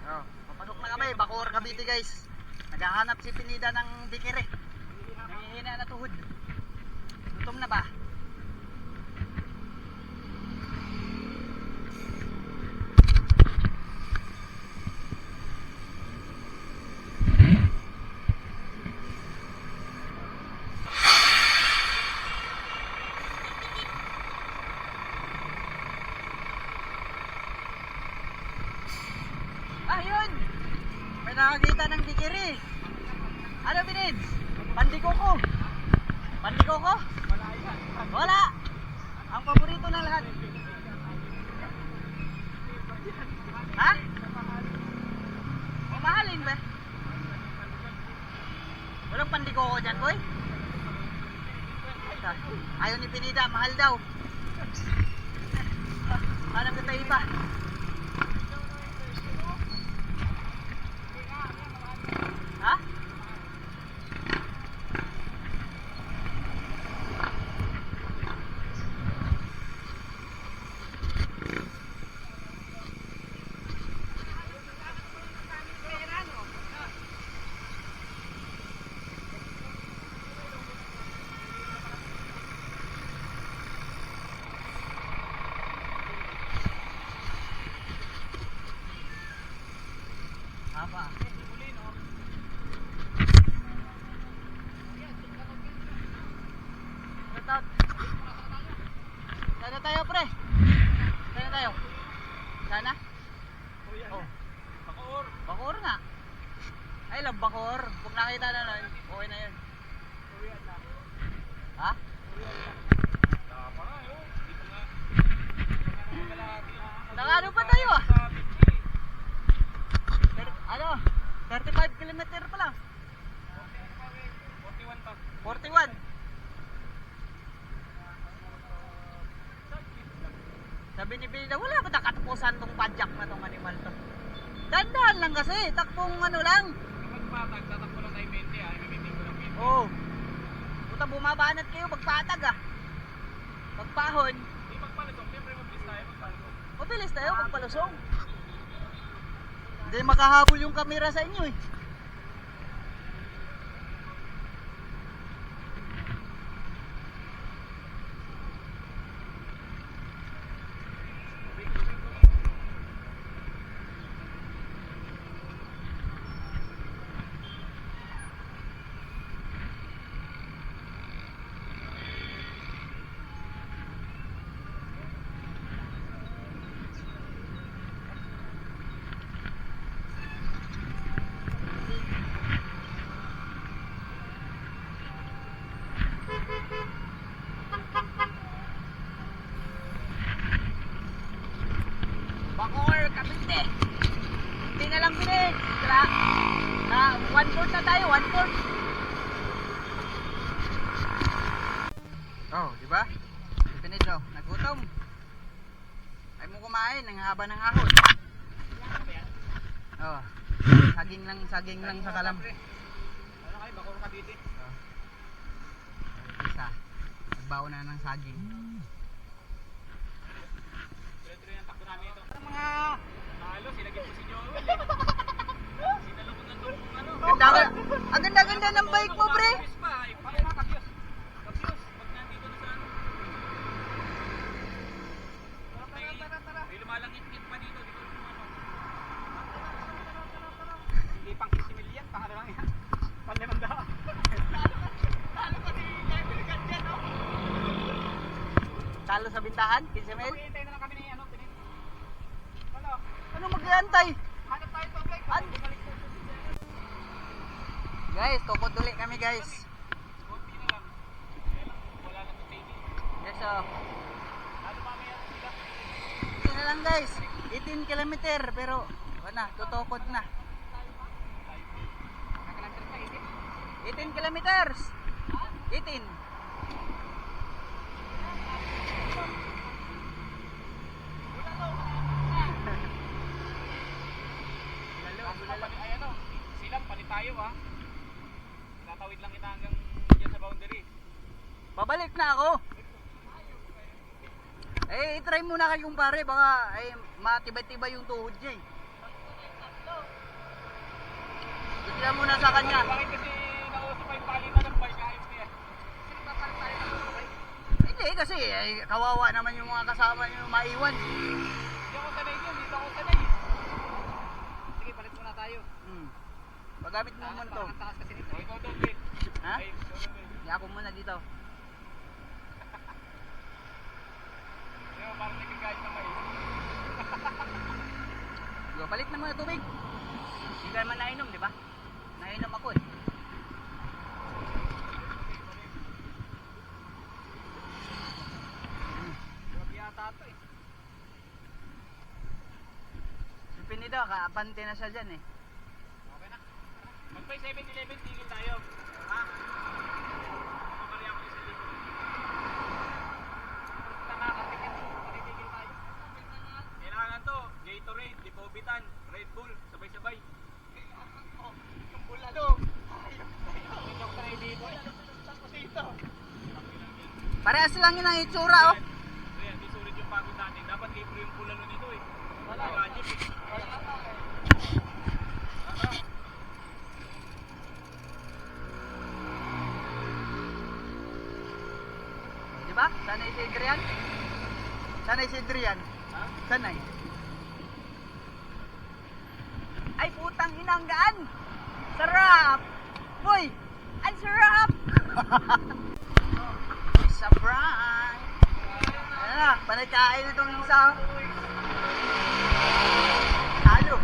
Oh, papasok na kami, Bacoor, Cavite guys. Naghahanap si Pinida ng dikire. Nangihina na tuhod. Gutom na ba? Ayun! May nakakita ng dikiri. Ano Binids? Pandikoko. Pandikoko? Wala yan. Wala! Ang paborito ng lahat. Ha? Mamahalin ba? Walang pandikoko dyan, boy? Ayaw ni Pinida, mahal daw. Parang kita iba. Ha? Apa? Sana tayo pre? Sana tayo? Sana? Oh. Bacoor. Bacoor nga. Ay lang Bacoor. Pag nakita na lang, okay na yun. Ha? Nakano pa tayo ah? Ano? 35 km pa lang. 41 pa. 41. Sabi ni Pinida, wala ba nakatapusan tong padjak na tong animal to? Dandahan lang kasi, takpong ano lang. Pagpatag, tatakbo lang tayo 20 ah. Imiting ko lang 20. Oo. Puta, bumabanat kayo, magpatag ah. Magpahon. Hindi magpalusong, siyempre mabilis tayo magpalusong. Mabilis tayo, magpalusong. Hindi makahabol yung kamera sa inyo eh. Bacoor, Cavite. Hindi na lang bilhin. Na 1/4 na tayo, 1/4. Oh, di ba? Pinito, nagutom. Ay mo kumain, ang haba ng ahon. Oh. Saging lang sa kalam. Ano kayo, Bacoor Cavite? Oh. Isa. Nagbaon na ng saging. Tuloy-tuloy ang takbo namin ito. Mga Nalo, sinagin po si Joel eh. Sinalong ng tumpong ano. ang ganda-ganda ng bike mo, pre. Kabyos pa, eh. Paano na kabyos? Kabyos, pag nandito na sa ano. Tara. May lumalangit-ngit pa dito, dito yung ano. Hindi pang 50 million, pang ano lang yan. Pang 500. Talo pa si Kevin Gandian, no? Talo sa bintahan, 15 mil. Hintay na lang kami ni ano, Pinin. Ano? Ano mag-iantay? Hanap tayo to, Blake. Balik po. Guys, kukuduli kami guys. Konti na lang. Wala lang yung baby. Yes, oh. Ano mamaya sila? Ito na lang guys. 18 km pero wala, tutukod na. 18 kilometers. 18. Ay ano, silang palit tayo ha. Tatawid lang kita hanggang dyan sa boundary. Babalik na ako. Eh, try muna kayo kumpare, baka matibay-tibay yung tuhod niya eh. Bigyan mo na sa kanya. Bakit kasi nauso pa yung palitan ng bike ayos niya? Kasi nagpapalit tayo ng bike. Hindi kasi kawawa naman yung mga kasama nyo maiwan. Hindi ako sanay dun, dito ako sanay. Sige, palit muna tayo. Paggamit mo muna to. Parang ang taas kasi nito. O, ikaw doon, Bill. Ha? Ay, ikaw doon, Bill. Hindi ako muna dito. Ayun, parang nagkikahit na kayo. Balik na muna tubig. Hindi ka naman nainom, di ba? Nainom ako eh. Huwag yata ito eh. Supin nito, kapante na siya dyan eh. Okay na. Magpay 7-Eleven, tigil tayo. Ha? Makakari ako sa likod. Tama kasi tigil tayo. Kailangan to, Gatorade, Lipovitan, Red Bull, sabay-sabay. Yung bulalo. Yung doktor dito. Tapos dito. Parehas lang yun ang itsura oh. Ayan, di sulit yung pagod natin. Dapat libre yung bulalo nito eh. Wala. Jeep eh. Di ba? Sanay si Adrian? Sanay si Adrian? Ha? Sanay. Ay putang inanggaan! Sarap! Boy! Ang sarap! Surprise! Ayan na, panagkain itong isa. Talo.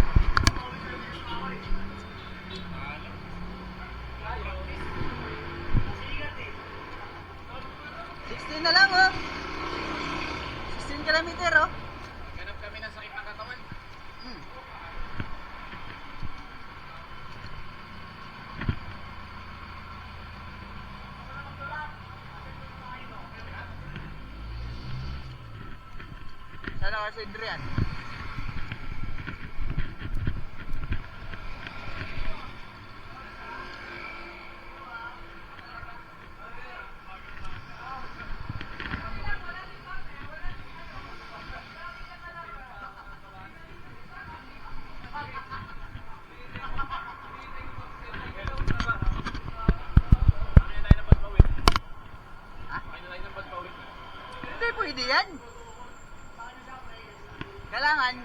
$16 na lang oh. 16 kilometer oh. Ganap kami ng sakit ng katawan. Sana kasi Adrian. Ha? Hindi pwede yan. Kailangan,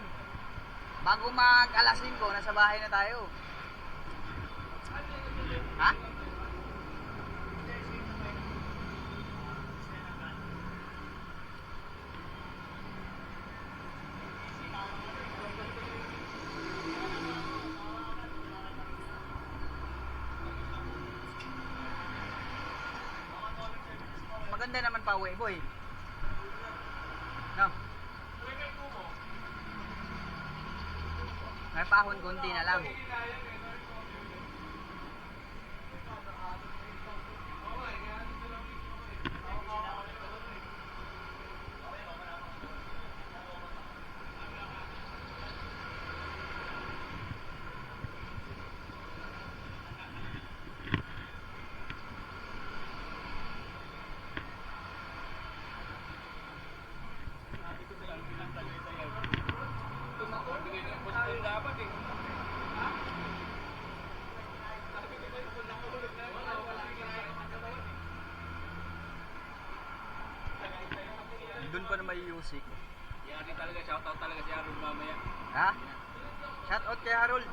bago mag alas 5, nasa bahay na tayo. Ha? Maganda naman pa uwi, boy. No? May pahon konti na lang. Doon pa na may music. Yari talaga, shoutout talaga si Harold mamaya. Ha? Shout out kay Harold.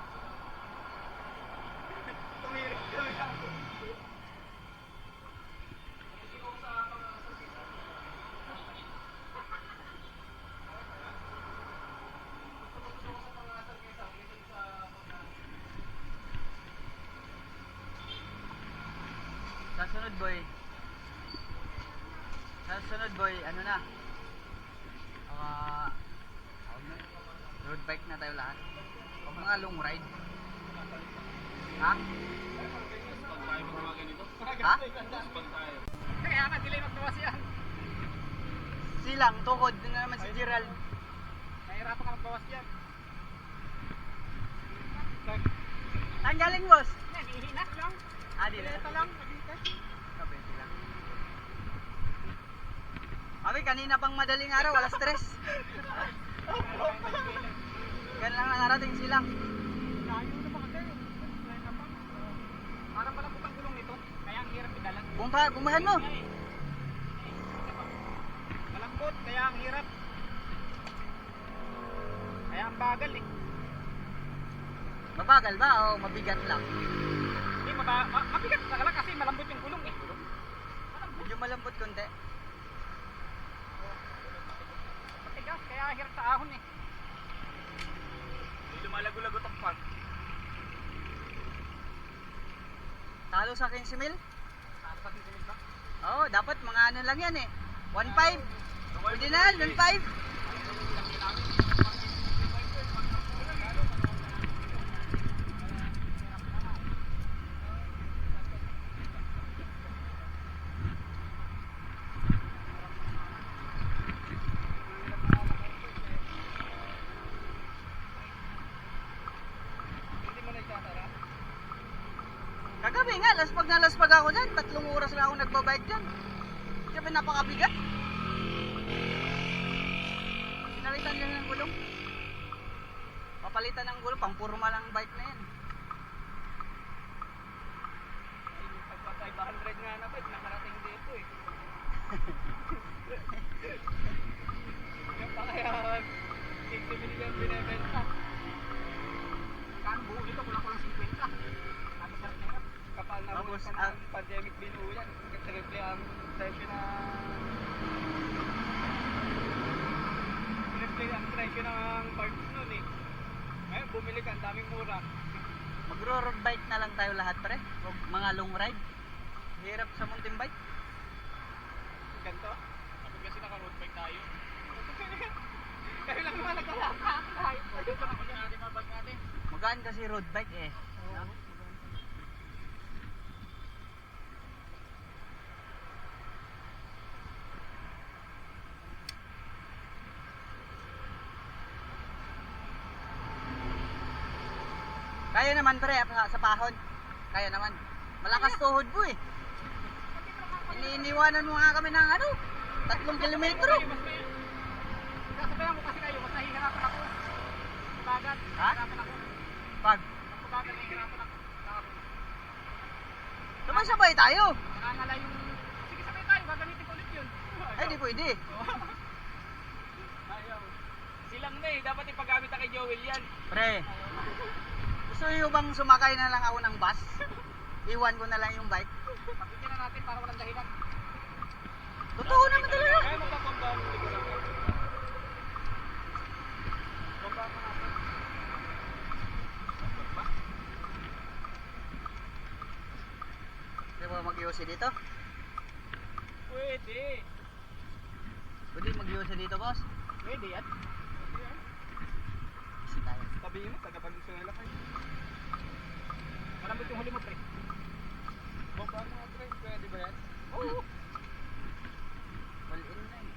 Sa sunod boy. Sa sunod boy, ano na? Road bike na tayo lahat. Huwag mga long ride. Ha? Pag tayo magawa ganito. Ha? Pag tayo. Kaya nga, sila yung magbawas yan. Silang, tukod. Doon na naman si Gerald. Nahirapan ka magbawas yan. Saan galing boss? Naghihinas lang. Ah, di na. Ito lang, naghihinas. Kapente lang. Abi, kanina pang madaling araw, alas 3. Ganun lang nakarating silang. Layo na mga kayo. Parang malambot ang gulong nito. Kaya ang hirap idalan. Bumahan mo. Malambot, kaya ang hirap. Kaya ang bagal eh. Mabagal ba o mabigat lang? Hindi, mabigat talaga kasi malambot yung gulong eh. Medyo malambot konti. Matigas, kaya hirap sa ahon eh. Hindi lumalago-lagot ang park. Talo sa 15 mil? Saan pa din ba? Oo, dapat mga ano lang yan eh. 1.5. Pwede na, 1.5. Hindi mo na itatara. Kagabi nga, laspag ako dyan. 3 oras lang ako nagbabike dyan. Siyempre napakabigat. Pinalitan lang ng gulong. Papalitan ng gulong, pang purma lang bike na yan. Pagpatay 500 nga na bike, nakarating dito eh. Yan pa kaya 60 million binibenta. Kano buo nito? Kulang-kulang 50. Tapos na rin kapal na Tapos, rules pa ng pandemic binuo yan. Triple ang presyo na... Triple ang presyo ng parts nun eh. Ngayon bumili ka, ang daming mura. Magro-road bike na lang tayo lahat pre. Huwag mga long ride. Hirap sa mountain bike. Ganto? Kapag kasi naka-road bike tayo. Kaya lang naman naglalakad. Dito na kung natin mabag natin. Magaan kasi road bike eh. No? Kaya naman pre, sa pahon. Kaya naman. Malakas tuhod mo eh. Iniiwanan mo nga kami ng ano, 3 kilometro. Sasabayan ko kasi kayo, mas nahihirapan ako. Bagat, Ha? nahihirapan ako. Pag, Mas bagat, nahihirapan ako. sabay tayo. Nakangala yung... Sige, sabay tayo, gagamitin ko ulit yun. Ay, di pwede. Ayaw. Silang na eh, dapat ipagamit na kay Joel yan. Pre, gusto nyo bang sumakay na lang ako ng bus? Iwan ko na lang yung bike. Pagbitin na natin para walang dahilan. Totoo naman talaga. Kaya magpapamba mo dito lang. Pamba mo natin. Di ba mag-iusi dito? Pwede. Pwede mag-iusi dito, boss? Pwede yan. Kasi tayo. Sabihin mo, taga-Valenzuela kayo. Malambot yung huli mo, pre. Bamba mo nga, pre. Pwede ba yan? Oo. All in na eh.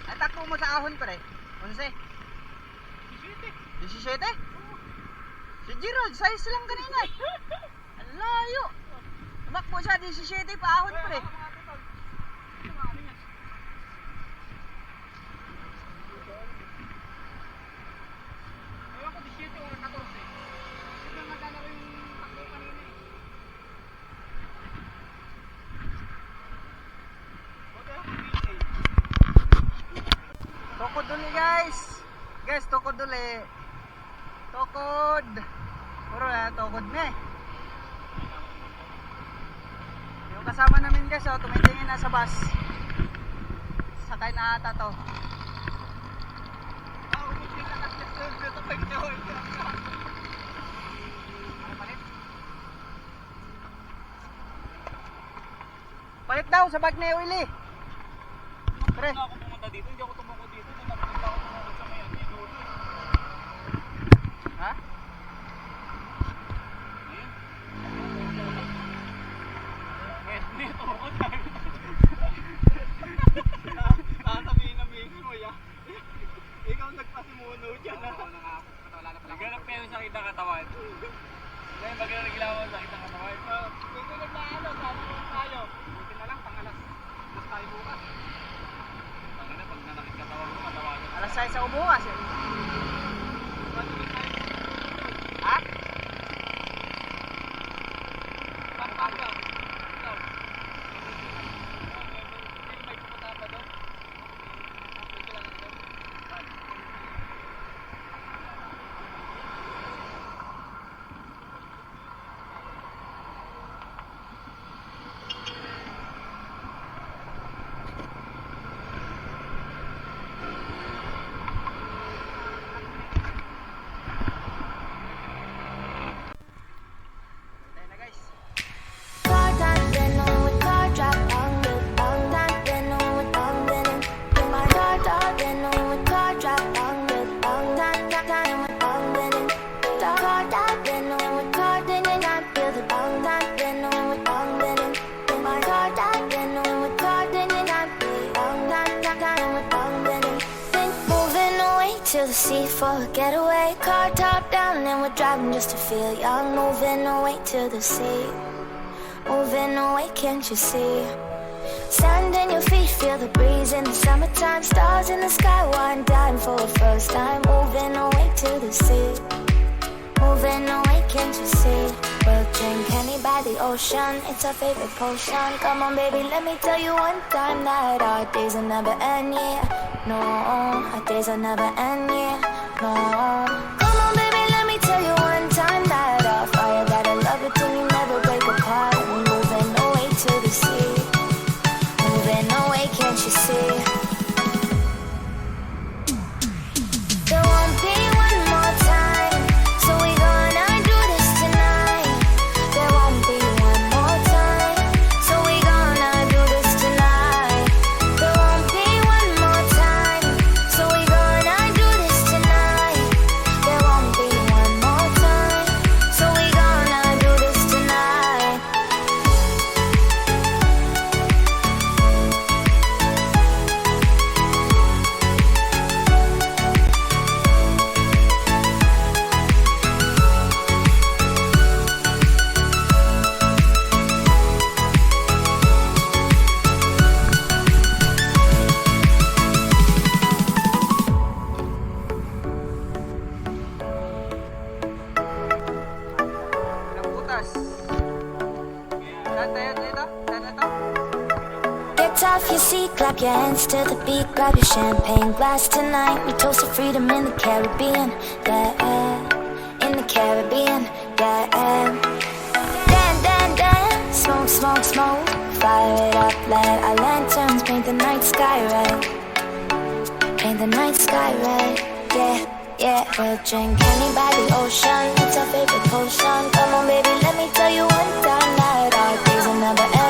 Ay, takbo mo sa ahon, pre. 11. 17. 17? Si Gerald, size lang kanina eh. Ang layo. Tumakbo siya, 17 pa ahon, pre. Ewan ko 17 o 14. Hindi na naglalaro yung takbo kanina eh. Tokod uli guys. Guys, tokod uli. Tokod. Puro na, tokod na eh. Yung kasama namin guys, oh, tumitingin na sa bus. Sakay na ata to. Palit daw sa bag ni Willie. Pre. Hindi ako pumunta dito, hindi ako tumukod dito. Hindi ako tumukod sa may ano, dulo. Ha? Ayun. Hindi, tumukod tayo. Sasabihin na misis mo, ya. Ikaw nagpasimuno dyan, ha? Naghanap kayo sa kitang katawan. Ngayon, pag naglaw sa kitang katawan. Kung naglaalo, sana mo tayo. Buti na lang, pangalas. Mas tayo bukas. Pag nanakit katawan mo, matawagan. Alas exercise ako bukas eh. Ha? Pampanga. Ikaw. May pupunta pa doon. Pwede lang ito. Tayo na guys. To the sea for a getaway, car top down and we're driving just to feel young. Moving away to the sea, moving away, can't you see? Sand in your feet, feel the breeze in the summertime. Stars in the sky, one dime for a first time. Moving away to the sea, moving away, can't you see? We'll drink honey by the ocean, it's our favorite potion. Come on baby, let me tell you one time that our days will never end, yeah. No, our days will never end, yeah. No. Come on baby, let me tell you one time that our fire got a love it till you never break apart. We're moving away to the sea, moving away, can't you see? There won't be one more time, so we gonna do this tonight. There won't be one more time, so we gonna do this tonight. There won't be one more time, so we gonna do this tonight. There won't be one more time, so we gonna do this tonight. Ilang butas. Saan tayo dito? Saan na to? Get off your seat, clap your hands to the beat. Grab your champagne glass tonight. We toast to freedom in the Caribbean, yeah. In the Caribbean, yeah. Dan, dan, dan, smoke, smoke, smoke. Fire it up, light our lanterns. Paint the night sky red. Paint the night sky red, yeah. Yeah, we'll drink honey by the ocean, it's our favorite potion. Come on baby, let me tell you one time that our days will never end.